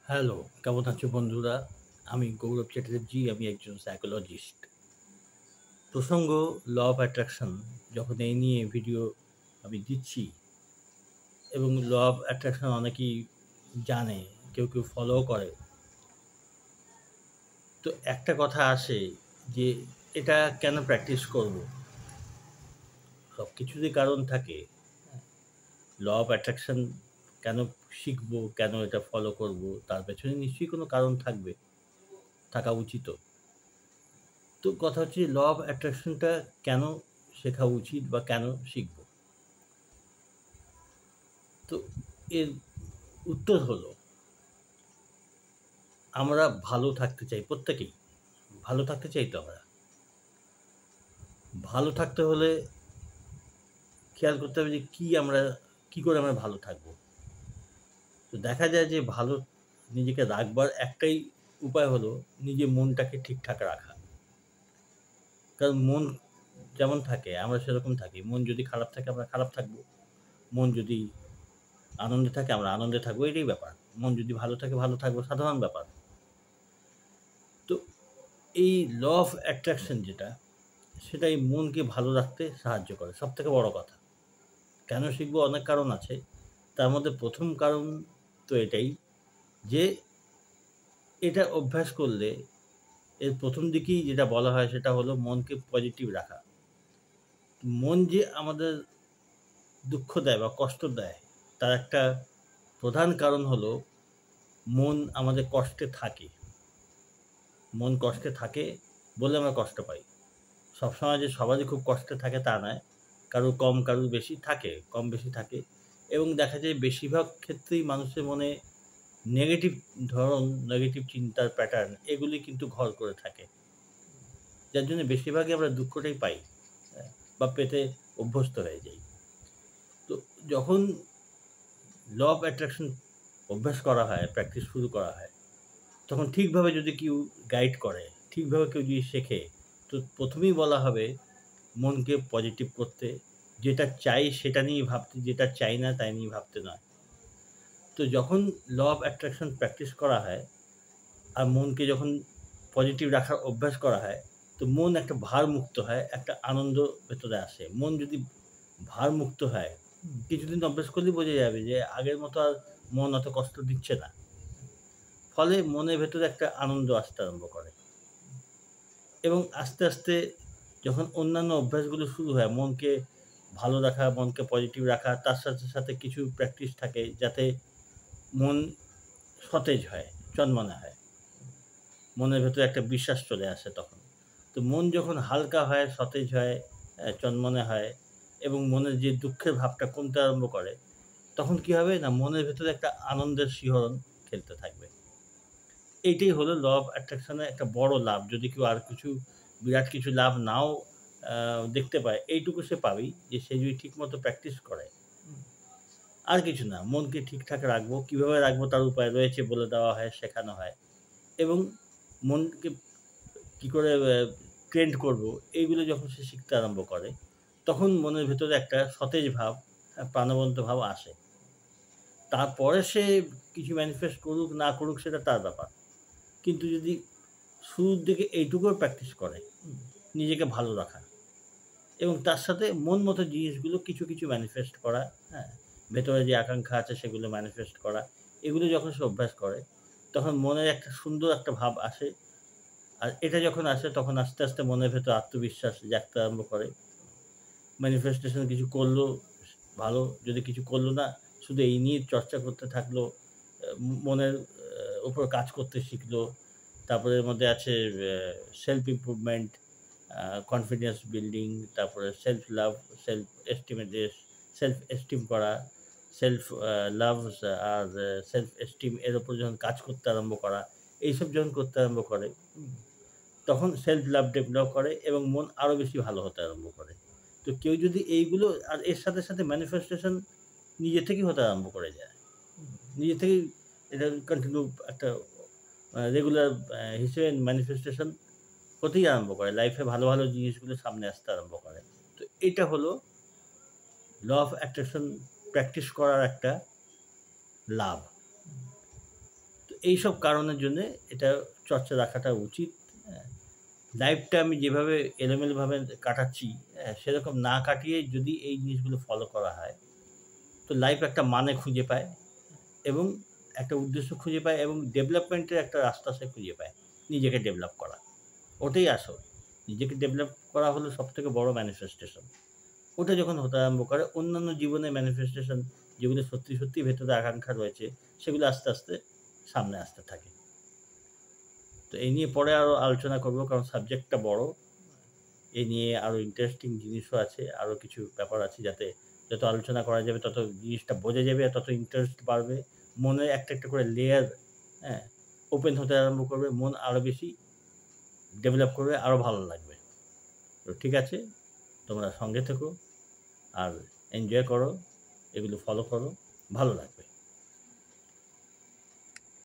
Hello, কেমন আছো বন্ধুরা? আমি গৌরব চ্যাটার্জী, আমি একজন সাইকোলজিস্ট। প্রসঙ্গ ল অফ অ্যাট্রাকশন যখন এই নিয়ে ভিডিও আমি দিচ্ছি এবং ল অফ অ্যাট্রাকশন অনেকেই জানে, কেউ ফলোও করে। তো একটা কথা আসে যে এটা কেন প্র্যাকটিস করব? সবকিছুরই কারণ থাকে। ল অফ অ্যাট্রাকশন কেন শিখবো, কেন এটা ফলো করব? তার পেছনে নিশ্চয়ই কোনো কারণ থাকবে, থাকা উচিতও। তো কথা হচ্ছে ল অফ অ্যাট্রাকশনটা কেন শেখা উচিত বা কেন শিখব? তো এর উত্তর হলো, আমরা ভালো থাকতে চাই প্রত্যেকেই। ভালো থাকতে চাই তো আমরা। ভালো থাকতে হলে খেয়াল করতে হবে যে কি করে আমরা ভালো থাকবো? তো দেখা যায় যে ভালো নিজেকে রাখবার একটাই উপায় হলো নিজের মনটাকে ঠিকঠাক রাখা। কারণ মন যেমন থাকে আমরা সেরকম থাকি। মন যদি খারাপ থাকে আমরা খারাপ থাকবো। মন যদি আনন্দে থাকে আমরা আনন্দে থাকবো, এটাই ব্যাপার। মন যদি ভালো থাকে ভালো থাকবো, সাধারণ ব্যাপার। তো এই ল অফ অ্যাট্রাকশন যেটা, সেটা এই মনকে ভালো রাখতে সাহায্য করে। সবথেকে বড় কথা। কেন শিখবো? অনেক কারণ আছে। তার মধ্যে ১ম কারণ তো এটাই যে এটা অভ্যাস করলে এর ১ম দিকেই যেটা বলা হয় সেটা হলো মনকে পজিটিভ রাখা। মন যে আমাদের দুঃখ দেয় বা কষ্ট দেয়, তার একটা প্রধান কারণ হলো মন আমাদের কষ্টে থাকে। মন কষ্টে থাকে বলে আমরা কষ্ট পাই। সবসময় যে সবারই খুব কষ্টে থাকে তা নয়। কারোর কম, কারোর বেশি থাকে, কম বেশি থাকে এবং দেখা যায় বেশিরভাগ ক্ষেত্রেই মানুষের মনে নেগেটিভ নেগেটিভ চিন্তার প্যাটার্ন এগুলি কিন্তু ঘর করে থাকে। যার জন্য বেশিরভাগই আমরা দুঃখটাই পাই, হ্যাঁ? বা পেতে অভ্যস্ত হয়ে যাই। তো যখন ল অফ অ্যাট্রাকশন অভ্যাস করা হয়, প্র্যাকটিস শুরু করা হয়, তখন ঠিকভাবে যদি কেউ গাইড করে, ঠিকভাবে কেউ যদি শেখে, তো ১ম এই বলা হবে মনকে পজিটিভ করতে, যেটা চাই সেটা নিয়েই ভাবতে, যেটা চাই না তাই নিয়ে ভাবতে নয়। তো যখন ল অফ অ্যাট্রাকশন প্র্যাকটিস করা হয় আর মনকে যখন পজিটিভ রাখার অভ্যাস করা হয়, তো মন একটা ভারমুক্ত হয়, একটা আনন্দ ভেতরে আসে। মন যদি ভারমুক্ত হয়, কিছুদিন অভ্যাস করলেই বোঝা যাবে যে আগের মতো আর মন অত কষ্ট দিচ্ছে না। ফলে মনের ভেতরে একটা আনন্দ আসতে আরম্ভ করে এবং আস্তে যখন অন্যান্য অভ্যাসগুলো শুরু হয়, মনকে ভালো রাখা, মনকে পজিটিভ রাখা, তার সাথে কিছু প্র্যাকটিস থাকে যাতে মন সতেজ হয়, চনমনে হয়। মনের ভেতরে একটা বিশ্বাস চলে আসে তখন। তো মন যখন হালকা হয়, সতেজ হয়, চনমনে হয় এবং মনের যে দুঃখের ভাবটা কমতে আরম্ভ করে, তখন কি হবে না মনের ভেতরে একটা আনন্দের শিহরণ খেলতে থাকবে। এইটাই হলো ল অফ অ্যাট্রাকশন এর একটা বড় লাভ। যদি কেউ আর কিছু বিরাট কিছু লাভ নাও আ দেখতে পায়, এইটুকু সে পাবেই যে সে যদি ঠিকমতো প্র্যাকটিস করে। হুম? আর কিছু না, মনকে ঠিকঠাক রাখবো। কিভাবে রাখবো তার উপায় রয়েছে বলে দেওয়া হয়, শেখানো হয় এবং মনকে কি করে ট্রেন্ড করবো, এইগুলো যখন সে শিখতে আরম্ভ করে, তখন মনের ভেতরে একটা সতেজ ভাব, প্রাণবন্ত ভাব আসে। তারপরে সে কিছু ম্যানিফেস্ট করুক না করুক সেটা তার ব্যাপার। কিন্তু যদি শুরুর দিকে এইটুকুও প্র্যাকটিস করে, নিজেকে ভালো রাখা এবং তার সাথে মন মতো জিনিসগুলো কিছু ম্যানিফেস্ট করা, হ্যাঁ? ভেতরে যে আকাঙ্খা আছে সেগুলো ম্যানিফেস্ট করা। এগুলো যখন সে অভ্যাস করে, তখন মনের একটা সুন্দর একটা ভাব আসে। আর এটা যখন আসে তখন আস্তে মনের ভেতর আত্মবিশ্বাস জাগতে আরম্ভ করে। ম্যানিফেস্টেশন কিছু করলো ভালো, যদি কিছু করল না, শুধু এই নিয়ে চর্চা করতে থাকলো। মনের উপর কাজ করতে শিখলো। তারপরে এর মধ্যে আছে সেলফ ইমপ্রুভমেন্ট, কনফিডেন্স বিল্ডিং, তারপরে সেলফ লাভ, সেলফ এস্টিমে যে সেলফ এস্টিম করা, সেলফ লাভস আর সেলফ এস্টিম এর উপর যখন কাজ করতে আরম্ভ করা, এইসব যখন করতে আরম্ভ করে, তখন সেলফ লাভ ডেভেলপ করে এবং মন আরো বেশি ভালো হতে আরম্ভ করে। তো কেউ যদি এইগুলো আর এর সাথে ম্যানিফেস্টেশন নিজে থেকেই হতে আরম্ভ করে যায়। নিজে থেকেই এটা কন্টিনিউ একটা রেগুলার হিসেবে ম্যানিফেস্টেশন হতেই আরম্ভ করে। লাইফে ভালো জিনিসগুলো সামনে আসতে আরম্ভ করে। তো এটা হলো ল অফ অ্যাট্রাকশন প্র্যাকটিস করার একটা লাভ। তো এইসব কারণের জন্যে এটা চর্চা রাখাটা উচিত। হ্যাঁ? লাইফটা আমি যেভাবে এলোমেলোভাবে কাটাচ্ছি, সেরকম না কাটিয়ে যদি এই জিনিসগুলো ফলো করা হয়, তো লাইফ একটা মানে খুঁজে পায় এবং একটা উদ্দেশ্য খুঁজে পায় এবং ডেভেলপমেন্টের একটা রাস্তা সে খুঁজে পায়। নিজেকে ডেভেলপ করা। ওটাই আসল। নিজেকে ডেভেলপ করা হলো সবথেকে বড় ম্যানিফেস্টেশন। ওটা যখন হতে আরম্ভ করে অন্যান্য জীবনের ম্যানিফেস্টেশন যেগুলো সত্যি, সত্যি ভেতরে আকাঙ্ক্ষা রয়েছে সেগুলো আস্তে, আস্তে সামনে আসতে থাকে। তো এই নিয়ে পরে আরো আলোচনা করব কারণ সাবজেক্টটা বড়। এ নিয়ে আরো ইন্টারেস্টিং জিনিসও আছে। আরো কিছু ব্যাপার আছে যাতে যত আলোচনা করা যাবে তত জিনিসটা বোঝা যাবে আর তত ইন্টারেস্ট বাড়বে। মনে একটা, একটা করে লেয়ার হ্যাঁ, ওপেন হতে আরম্ভ করবে। মন আরো বেশি ডেভেলপ করবে, আরো ভালো লাগবে। তো ঠিক আছে, তোমরা সঙ্গে থেকো আর এনজয় করো, এগুলো ফলো করো, ভালো লাগবে।